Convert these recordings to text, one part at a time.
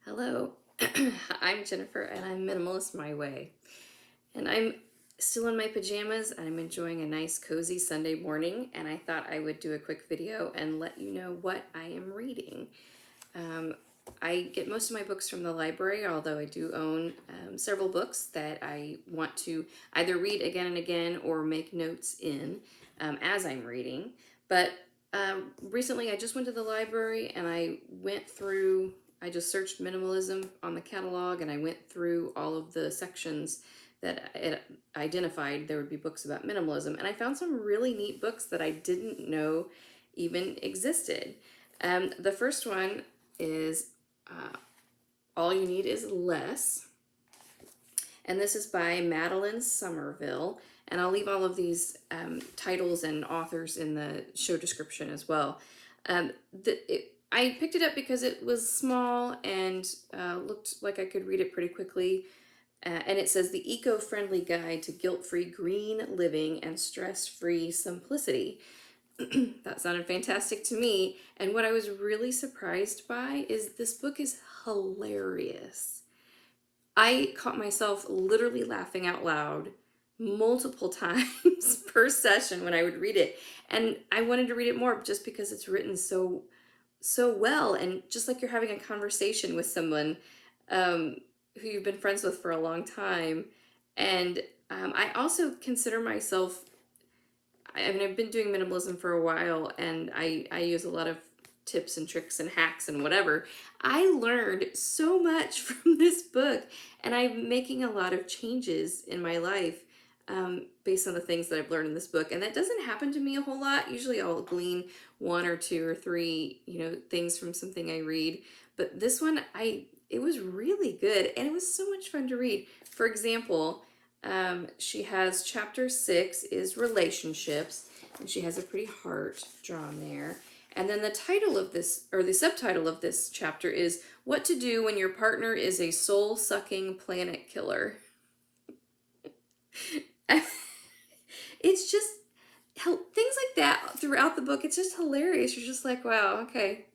Hello, I'm Jennifer and I'm Minimalist My Way. And I'm still in my pajamas and I'm enjoying a nice cozy Sunday morning, and I thought I would do a quick video and let you know what I am reading. Um, I get most of my books from the library, although I do own several books that I want to either read again and again or make notes in as I'm reading. But recently I just went to the library and I just searched minimalism on the catalog and I went through all of the sections that it identified there would be books about minimalism. And I found some really neat books that I didn't know even existed. The first one is All You Need Is Less. And this is by Madeleine Somerville. And I'll leave all of these titles and authors in the show description as well. I picked it up because it was small and looked like I could read it pretty quickly. And it says The Eco-Friendly Guide to Guilt-Free Green Living and Stress-Free Simplicity. That sounded fantastic to me. And what I was really surprised by is this book is hilarious. I caught myself literally laughing out loud multiple times per session when I would read it. And I wanted to read it more just because it's written so well, and just like you're having a conversation with someone who you've been friends with for a long time. And I also consider myself, I mean, I've been doing minimalism for a while, and I use a lot of tips and tricks and hacks and whatever. I learned so much from this book, and I'm making a lot of changes in my life based on the things that I've learned in this book. And that doesn't happen to me a whole lot. Usually I'll glean one or two or three, things from something I read. But this one, it was really good, and it was so much fun to read. For example, she has chapter 6 is relationships, and she has a pretty heart drawn there. And then the title of this, or the subtitle of this chapter, is What to Do When Your Partner is a Soul-Sucking Planet Killer. It's just things like that throughout the book. It's just hilarious. You're just like, wow, okay,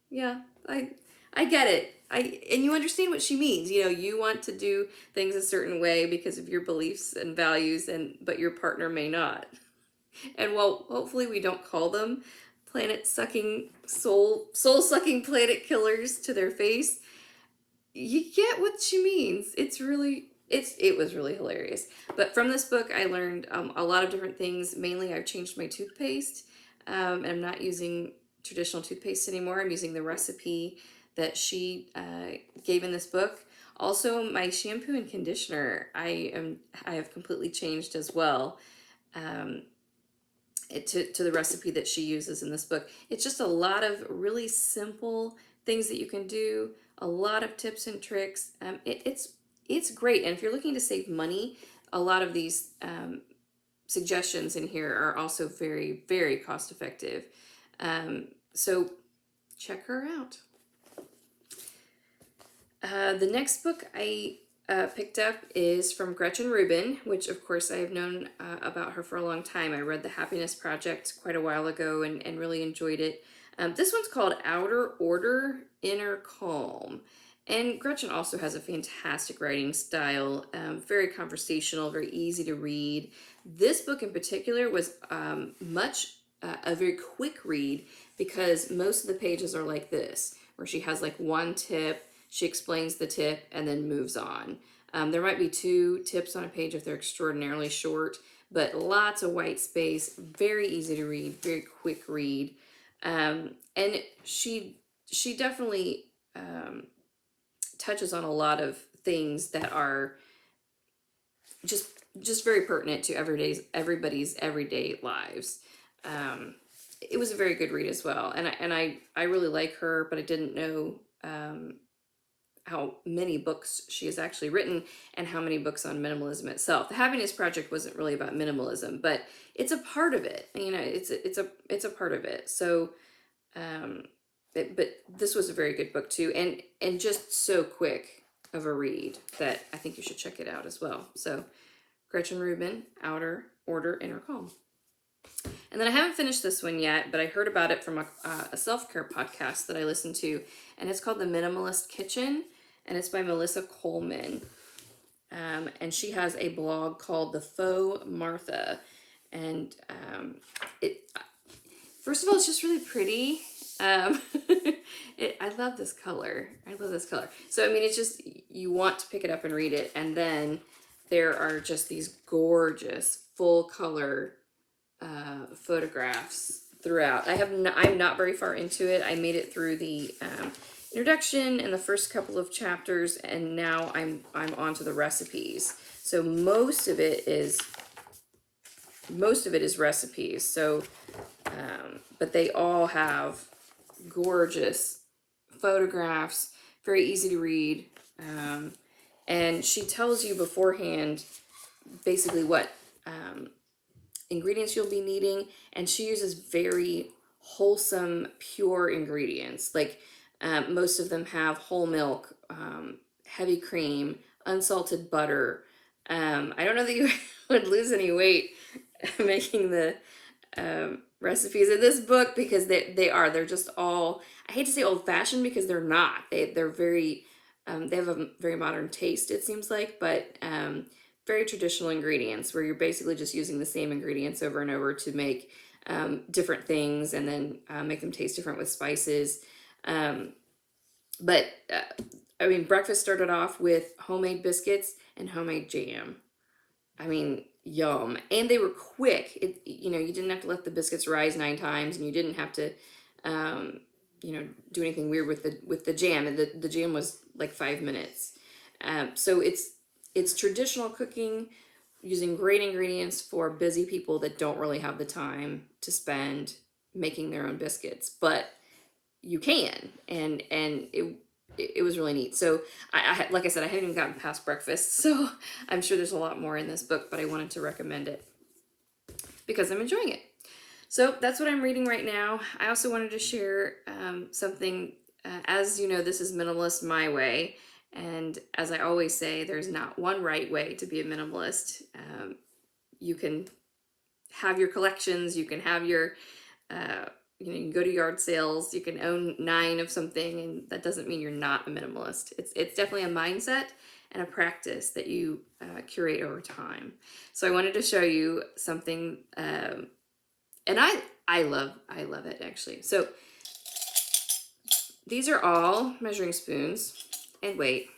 yeah, I get it. And you understand what she means. You want to do things a certain way because of your beliefs and values, but your partner may not. And while hopefully we don't call them planet sucking, soul sucking planet killers to their face, you get what she means. It was really hilarious. But from this book, I learned a lot of different things. Mainly, I've changed my toothpaste. And I'm not using traditional toothpaste anymore. I'm using the recipe that she gave in this book. Also, my shampoo and conditioner, I have completely changed as well. To the recipe that she uses in this book. It's just a lot of really simple things that you can do, a lot of tips and tricks. It's great. And if you're looking to save money, a lot of these suggestions in here are also very, very cost effective. So check her out. The next book I picked up is from Gretchen Rubin, which of course I have known about her for a long time. I read The Happiness Project quite a while ago and really enjoyed it. This one's called Outer Order, Inner Calm. And Gretchen also has a fantastic writing style, very conversational, very easy to read. This book in particular was a very quick read because most of the pages are like this, where she has like one tip, she explains the tip, and then moves on. There might be 2 tips on a page if they're extraordinarily short, but lots of white space, very easy to read, very quick read. And she definitely touches on a lot of things that are just very pertinent to everybody's everyday lives. It was a very good read as well, and I really like her, but I didn't know how many books she has actually written and how many books on minimalism itself. The Happiness Project wasn't really about minimalism, but it's a part of it. It's a part of it. So, but this was a very good book too, and just so quick of a read that I think you should check it out as well. So, Gretchen Rubin, Outer Order, Inner Calm. And then I haven't finished this one yet, but I heard about it from a self-care podcast that I listened to, and it's called The Minimalist Kitchen. and it's by Melissa Coleman. And she has a blog called the Faux Martha. And first of all, it's just really pretty. I love this color. I love this color. So, I mean, it's just, you want to pick it up and read it. And then there are just these gorgeous full color photographs throughout. I'm not very far into it. I made it through the introduction and the first couple of chapters, and now I'm on to the recipes. So most of it is recipes. So, but they all have gorgeous photographs, very easy to read, and she tells you beforehand basically what ingredients you'll be needing, and she uses very wholesome, pure ingredients. Like most of them have whole milk, heavy cream, unsalted butter. I don't know that you would lose any weight making the recipes in this book, because they're just all, I hate to say old-fashioned because they're not. They're very they have a very modern taste, it seems like, but very traditional ingredients where you're basically just using the same ingredients over and over to make different things, and then make them taste different with spices. But I mean, breakfast started off with homemade biscuits and homemade jam. I mean, yum. And they were quick. You know, you didn't have to let the biscuits rise 9 times, and you didn't have to, you know, do anything weird with the jam. And the jam was like 5 minutes. So it's traditional cooking using great ingredients for busy people that don't really have the time to spend making their own biscuits, but you can, and it was really neat. So I like I said, I haven't even gotten past breakfast, so I'm sure there's a lot more in this book, but I wanted to recommend it because I'm enjoying it. So that's what I'm reading right now. I also wanted to share something. As you know, this is Minimalist My Way, and as I always say, there's not one right way to be a minimalist. You can have your collections, you can have your you know, you can go to yard sales, you can own 9 of something, and that doesn't mean you're not a minimalist. It's definitely a mindset and a practice that you curate over time. So I wanted to show you something, and I love it actually. So these are all measuring spoons, and wait,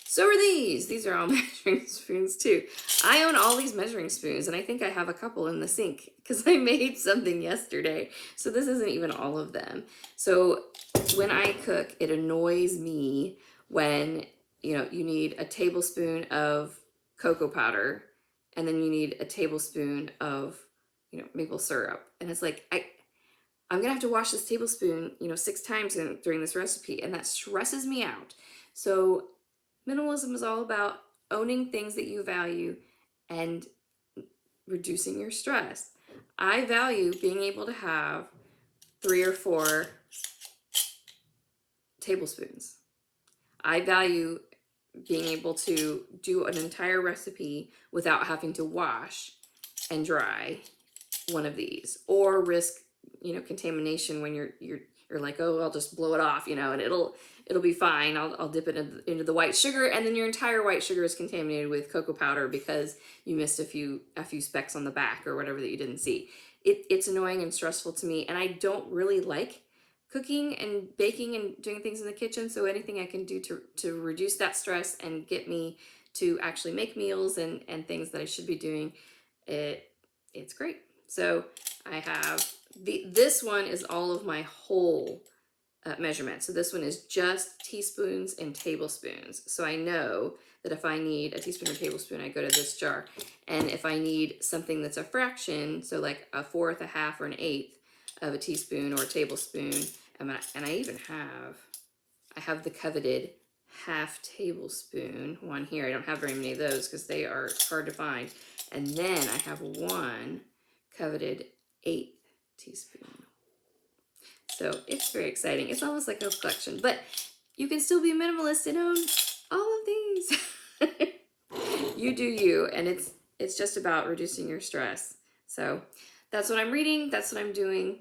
so are these. These are all measuring spoons too. I own all these measuring spoons, and I think I have a couple in the sink because I made something yesterday. So this isn't even all of them. So when I cook, it annoys me when, you know, you need a tablespoon of cocoa powder, and then you need a tablespoon of, you know, maple syrup. And it's like, I'm gonna have to wash this tablespoon, you know, 6 times during this recipe, and that stresses me out. So minimalism is all about owning things that you value and reducing your stress. I value being able to have 3 or 4 tablespoons. I value being able to do an entire recipe without having to wash and dry one of these, or risk, you know, contamination when you're like, oh, I'll just blow it off, you know, and it'll be fine. I'll dip it into the white sugar, and then your entire white sugar is contaminated with cocoa powder because you missed a few specks on the back or whatever that you didn't see. It's annoying and stressful to me, and I don't really like cooking and baking and doing things in the kitchen. So anything I can do to reduce that stress and get me to actually make meals and things that I should be doing, it's great. So I have this one is all of my whole measurement. So this one is just teaspoons and tablespoons. So I know that if I need a teaspoon or tablespoon, I go to this jar. And if I need something that's a fraction, so like a 1/4, a 1/2, or an 1/8 of a teaspoon or a tablespoon, and I even have the coveted 1/2 tablespoon one here. I don't have very many of those because they are hard to find. And then I have one coveted 1/8 teaspoon. So it's very exciting. It's almost like a collection, but you can still be a minimalist and own all of these. You do you, and it's just about reducing your stress. So that's what I'm reading. That's what I'm doing.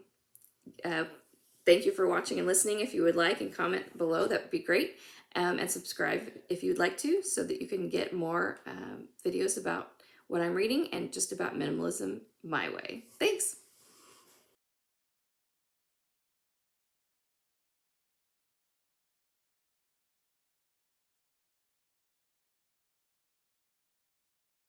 Thank you for watching and listening. If you would like, and comment below, that would be great. And subscribe if you'd like to, so that you can get more videos about what I'm reading and just about minimalism my way. Thanks.